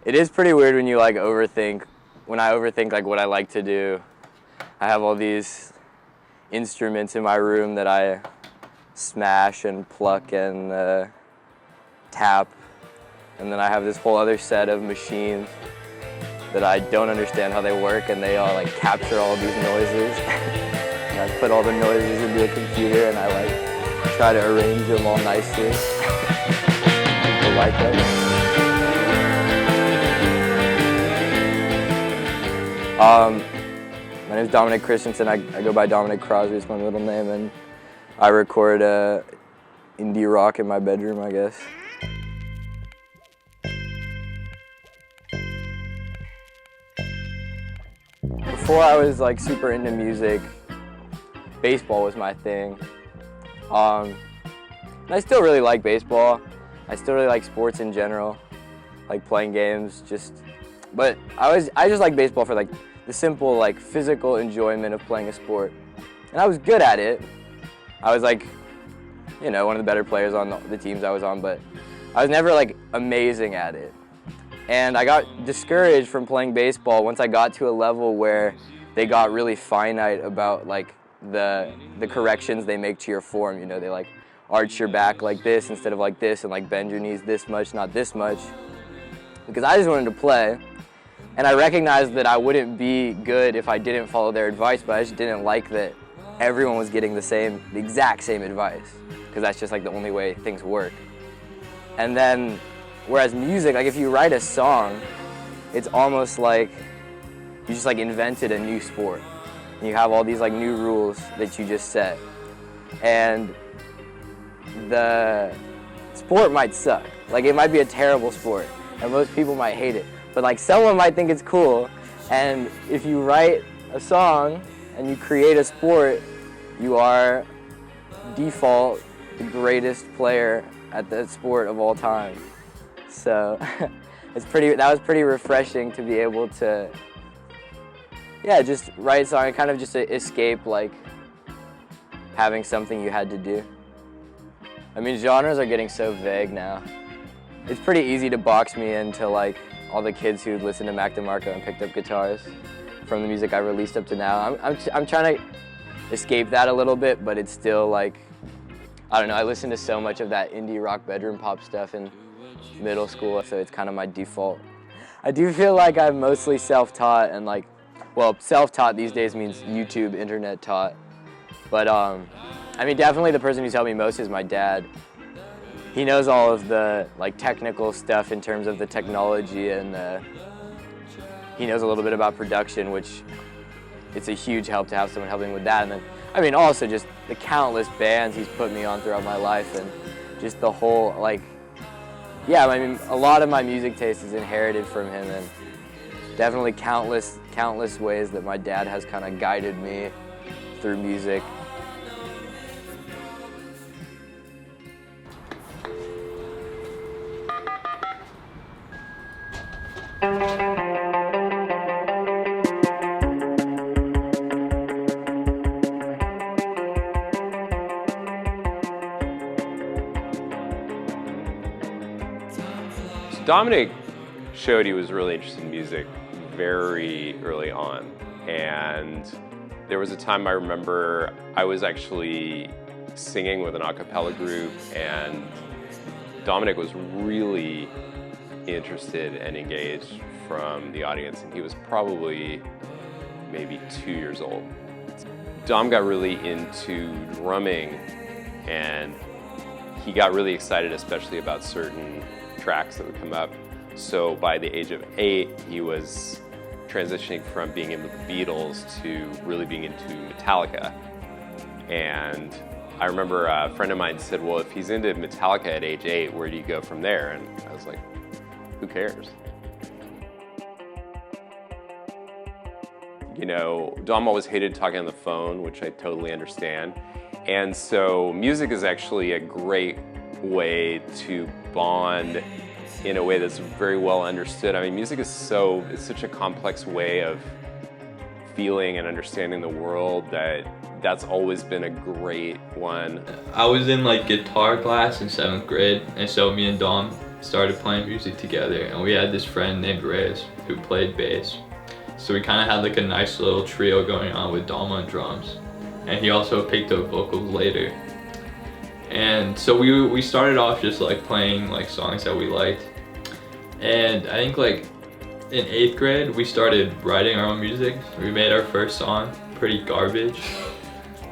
It is pretty weird when you like overthink. When I overthink like what I like to do, I have all these instruments in my room that I smash and pluck and tap, and then I have this whole other set of machines that I don't understand how they work, and they all like capture all these noises. And I put all the noises into a computer, and I like try to arrange them all nicely. People like them. My name is Dominic Christensen. I go by Dominic Crosby, it's my middle name, and I record indie rock in my bedroom, I guess. Before I was like super into music, baseball was my thing. And I still really like baseball. I still really like sports in general, like playing games, but I just like baseball for like the simple like physical enjoyment of playing a sport. And I was good at it. I was like, you know, one of the better players on the teams I was on, but I was never like amazing at it. And I got discouraged from playing baseball once I got to a level where they got really finite about like the corrections they make to your form. You know, they like arch your back like this instead of like this, and like bend your knees this much, not this much. Because I just wanted to play, and I recognized that I wouldn't be good if I didn't follow their advice, but I just didn't like that everyone was getting the exact same advice, because that's just like the only way things work. And then, whereas music, like if you write a song, it's almost like you just like invented a new sport. And you have all these like new rules that you just set. And the sport might suck. Like it might be a terrible sport, and most people might hate it. But like someone might think it's cool, and if you write a song and you create a sport, you are default the greatest player at the sport of all time. So that was pretty refreshing to be able to, yeah, just write a song and kind of just escape like having something you had to do. I mean, genres are getting so vague now. It's pretty easy to box me into like all the kids who listen to Mac DeMarco and picked up guitars from the music I released up to now. I'm trying to escape that a little bit, but it's still like, I don't know, I listened to so much of that indie rock bedroom pop stuff in middle school, so it's kind of my default. I do feel like I'm mostly self-taught, and like, well, self-taught these days means YouTube, internet taught. But I mean, definitely the person who's helped me most is my dad. He knows all of the like technical stuff in terms of the technology, and he knows a little bit about production, which it's a huge help to have someone helping with that. And then, I mean, also just the countless bands he's put me on throughout my life, and just the whole like, yeah, I mean, a lot of my music taste is inherited from him, and definitely countless ways that my dad has kind of guided me through music. Dominic showed he was really interested in music very early on, and there was a time I remember I was actually singing with an a cappella group, and Dominic was really interested and engaged from the audience, and he was probably maybe 2 years old. Dom got really into drumming, and he got really excited, especially about certain tracks that would come up. So by the age of 8, he was transitioning from being into the Beatles to really being into Metallica. And I remember a friend of mine said, well, if he's into Metallica at age 8, where do you go from there? And I was like, who cares? You know, Dom always hated talking on the phone, which I totally understand. And so music is actually a great way to bond in a way that's very well understood. I mean, music is it's such a complex way of feeling and understanding the world that's always been a great one. I was in like guitar class in 7th grade, and so me and Dom started playing music together, and we had this friend named Reyes who played bass. So we kind of had like a nice little trio going on with Dom on drums, and he also picked up vocals later. And so we started off just like playing like songs that we liked, and I think like in 8th grade we started writing our own music. We made our first song, pretty garbage.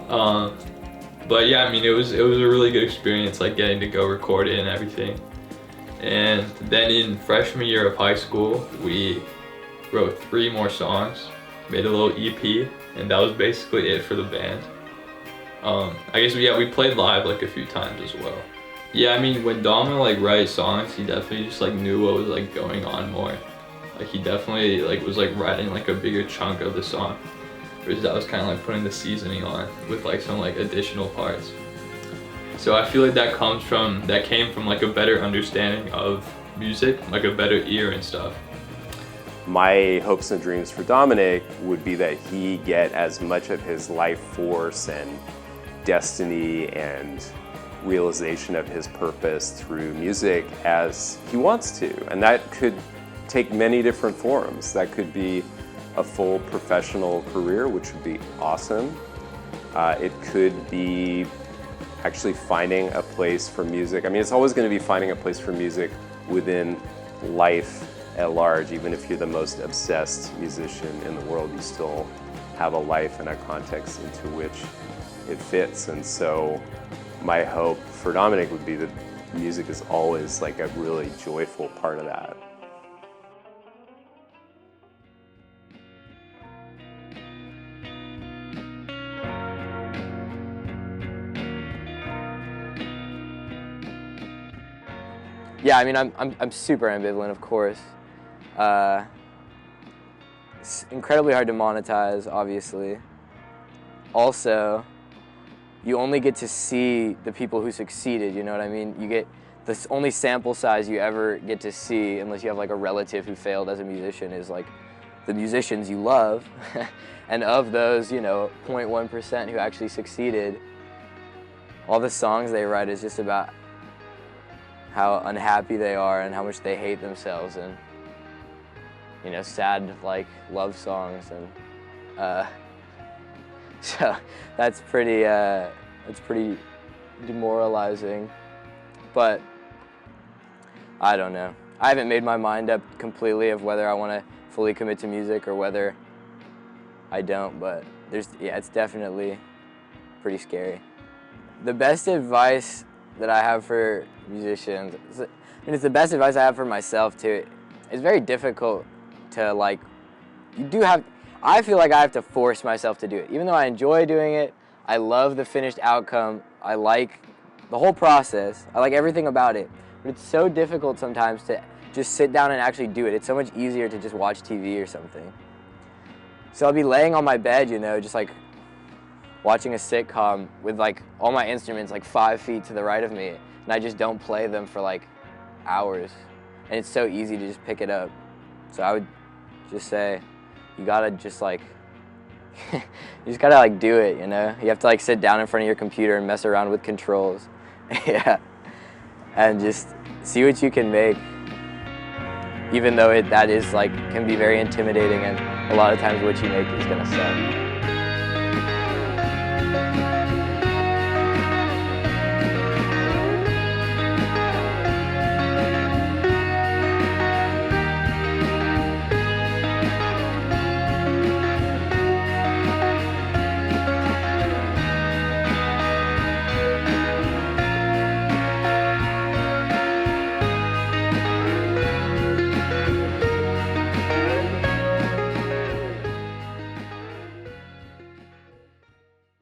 But yeah, I mean, it was a really good experience, like getting to go record it and everything. And then in freshman year of high school, we wrote 3 more songs, made a little EP, and that was basically it for the band. I guess we played live like a few times as well. Yeah, I mean, when Dom would like write songs, he definitely just like knew what was like going on more. Like he definitely like was like writing like a bigger chunk of the song, whereas I was kind of like putting the seasoning on with like some like additional parts. So I feel like that came from like a better understanding of music, like a better ear and stuff. My hopes and dreams for Dominic would be that he get as much of his life force and destiny and realization of his purpose through music as he wants to. And that could take many different forms. That could be a full professional career, which would be awesome. It could be actually finding a place for music. I mean, it's always going to be finding a place for music within life at large. Even if you're the most obsessed musician in the world, you still have a life and a context into which it fits. And so my hope for Dominic would be that music is always like a really joyful part of that. Yeah, I mean, I'm super ambivalent, of course. It's incredibly hard to monetize, obviously. Also, you only get to see the people who succeeded, you know what I mean? You get the only sample size you ever get to see, unless you have like a relative who failed as a musician, is like the musicians you love. And of those, you know, 0.1% who actually succeeded, all the songs they write is just about how unhappy they are and how much they hate themselves, and you know, sad like love songs, and so that's pretty demoralizing. But I don't know. I haven't made my mind up completely of whether I want to fully commit to music or whether I don't. But it's definitely pretty scary. The best advice that I have for musicians, I mean, it's the best advice I have for myself too. It's very difficult to like, I feel like I have to force myself to do it. Even though I enjoy doing it, I love the finished outcome, I like the whole process, I like everything about it, but it's so difficult sometimes to just sit down and actually do it. It's so much easier to just watch TV or something. So I'll be laying on my bed, you know, just like watching a sitcom with like all my instruments like 5 feet to the right of me, and I just don't play them for like hours, and it's so easy to just pick it up. So I would just say, you gotta just like you just gotta like do it, you know? You have to like sit down in front of your computer and mess around with controls. Yeah, and just see what you can make, even though that is like can be very intimidating, and a lot of times what you make is gonna suck.